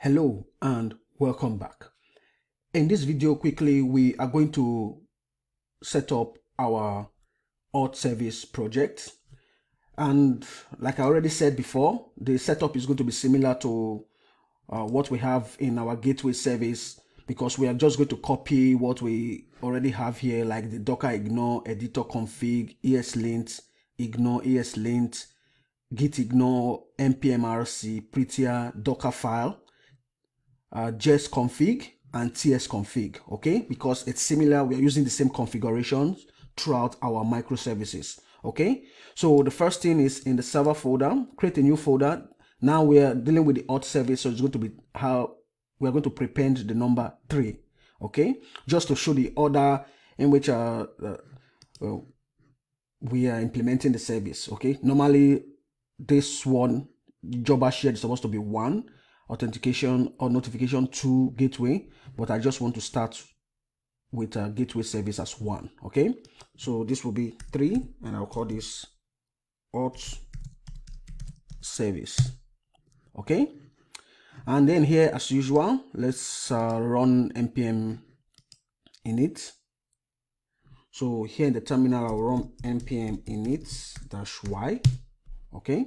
Hello and welcome back. In this video quickly we are going to set up our Auth service project, and like I already said before, the setup is going to be similar to what we have in our gateway service, because we are just going to copy what we already have here, like the docker ignore, editor config, ESLint, ignore ESLint, git ignore, npmrc, prettier, docker file, JS config and TS config, okay? Because it's similar, we are using the same configurations throughout our microservices, okay? So the first thing is in the server folder, create a new folder. Now we are dealing with the Auth service, so it's going to be how we are going to prepend the number 3, okay? Just to show the order in which we are implementing the service, okay? Normally this one, Jobber shared, is supposed to be 1, authentication or notification 2, gateway, but I just want to start with a gateway service as 1, okay? So this will be 3, and I'll call this Auth service, okay? And then here, as usual, let's run npm init. So here in the terminal, I'll run npm init-y, okay?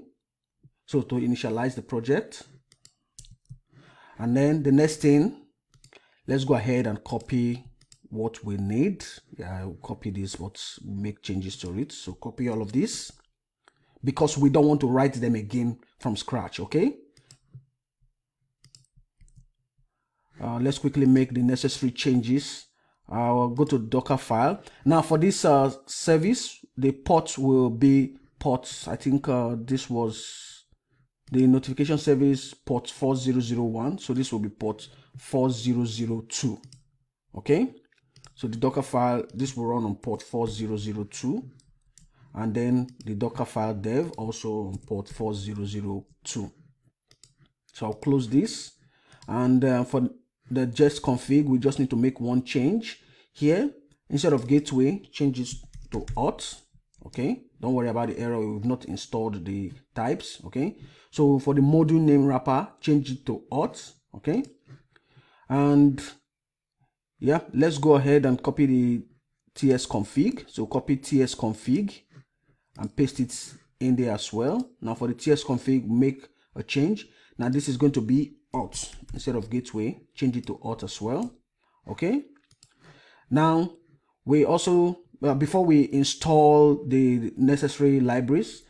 So to initialize the project. And then the next thing, let's go ahead and copy what we need. Yeah, I'll copy this, but make changes to it. So copy all of this, because we don't want to write them again from scratch, okay? Let's quickly make the necessary changes. I'll go to Docker file. Now for this service, the port will be port, I think this was the notification service port 4001. So this will be port 4002, okay? So the Docker file, this will run on port 4002. And then the Docker file dev also on port 4002. So I'll close this. And for the JS config, we just need to make one change here. Instead of gateway, change it to Auth, okay? Don't worry about the error, we've not installed the types, okay? So for the module name wrapper, change it to Auth, okay? And yeah, let's go ahead and copy the TS config. So copy TS config and paste it in there as well. Now for the TS config, make a change. Now this is going to be Auth instead of gateway. Change it to Auth as well, okay? Now we also, before we install the necessary libraries,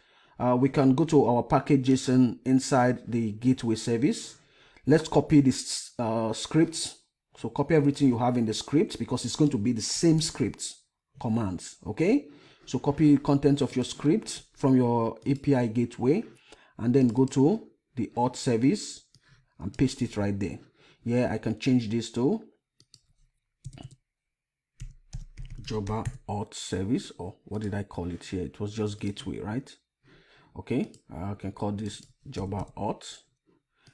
we can go to our package.json inside the gateway service. Let's copy this script. So copy everything you have in the script, because it's going to be the same script commands, okay? So copy contents of your script from your API gateway, and then go to the Auth service and paste it right there. Yeah, I can change this to Jobber Auth service, or what did I call it here? It was just gateway, right? Okay, I can call this Jobber Auth,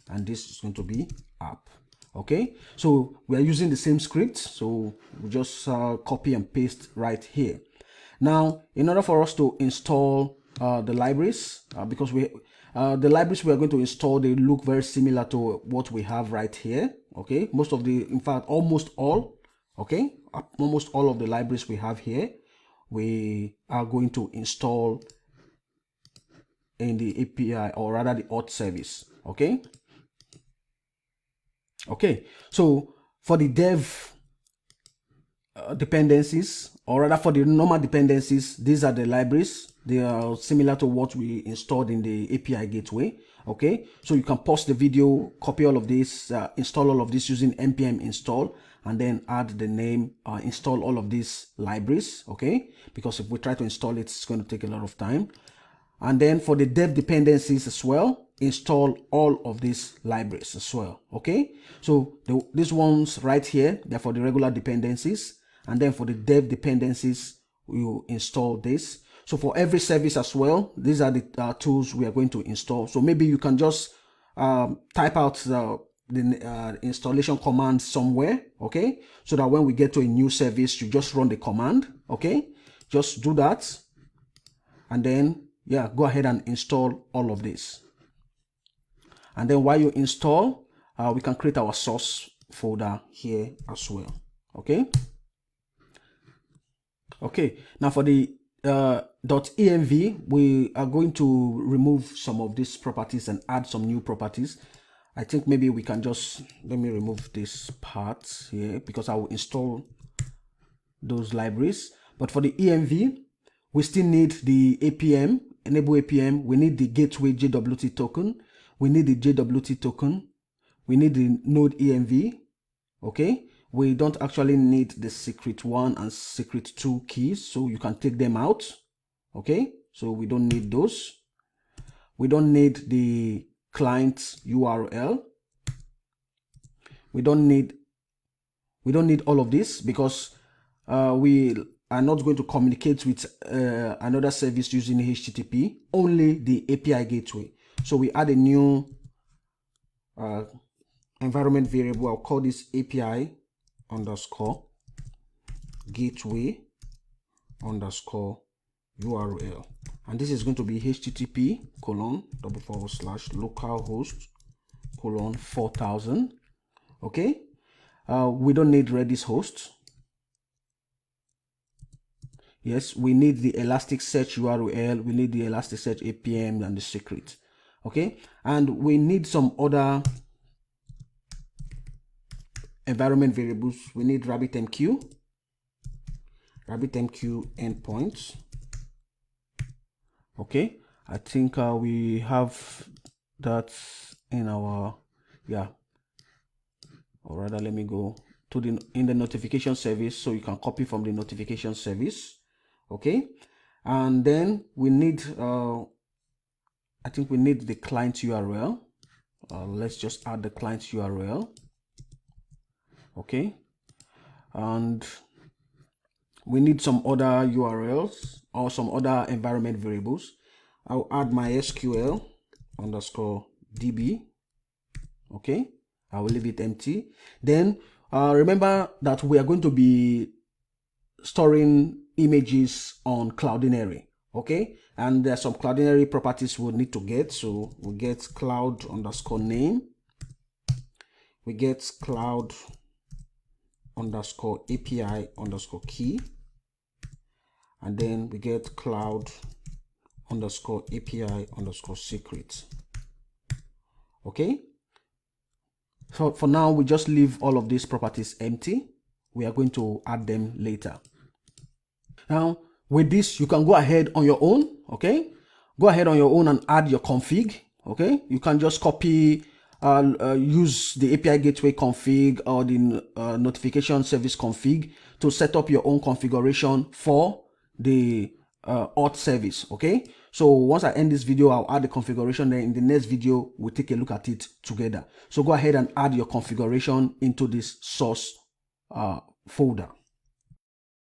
and this is going to be app, okay? So we are using the same script, so we just copy and paste right here. Now in order for us to install the libraries, because the libraries we are going to install, they look very similar to what we have right here, okay? Most of the, in fact almost all, okay, almost all of the libraries we have here, we are going to install in the API, or rather the Auth service, okay? Okay, so for the dev dependencies, or rather for the normal dependencies, these are the libraries. They are similar to what we installed in the API gateway, okay? So you can pause the video, copy all of this, install all of this using npm install, and then add the name, install all of these libraries, okay? Because if we try to install it, it's going to take a lot of time. And then for the dev dependencies as well, install all of these libraries as well, okay? So these ones right here, they're for the regular dependencies. And then for the dev dependencies, we will install this. So for every service as well, these are the tools we are going to install. So maybe you can just type out the installation command somewhere, okay? So that when we get to a new service, you just run the command, okay? Just do that. And then, yeah, go ahead and install all of this. And then while you install, we can create our source folder here as well. Okay. Okay, now for the .env, we are going to remove some of these properties and add some new properties. I think maybe we can just, let me remove this part here because I will install those libraries. But for the env, we still need the APM, enable APM. We need the gateway JWT token. We need the JWT token. We need the node env. Okay. We don't actually need the secret 1 and secret 2 keys, so you can take them out. Okay, so we don't need those. We don't need the client URL. We don't need all of this because we are not going to communicate with another service using HTTP, only the API gateway. So we add a new environment variable. I'll call this API underscore gateway underscore URL, and this is going to be http://localhost:4000. Okay, we don't need Redis host. Yes, we need the Elasticsearch URL, we need the Elasticsearch APM and the secret. Okay, and we need some other environment variables. We need RabbitMQ endpoints. Okay, I think we have that in our, yeah, or rather let me go to in the notification service, so you can copy from the notification service. Okay, and then we need I think we need the client URL. Let's just add the client URL. Okay, and we need some other URLs or some other environment variables. I'll add MySQL underscore DB. Okay, I will leave it empty. Then remember that we are going to be storing images on Cloudinary. Okay, and there are some Cloudinary properties we'll need to get. So we'll get cloud underscore name. We get cloud underscore API underscore key, and then we get cloud underscore API underscore secret. Okay, so for now we just leave all of these properties empty. We are going to add them later. Now with this, you can go ahead on your own. Okay, go ahead on your own and add your config. Okay, you can just copy use the API gateway config or the notification service config to set up your own configuration for the Auth service. Okay, so once I end this video, I'll add the configuration. Then in the next video, we'll take a look at it together. So go ahead and add your configuration into this source folder.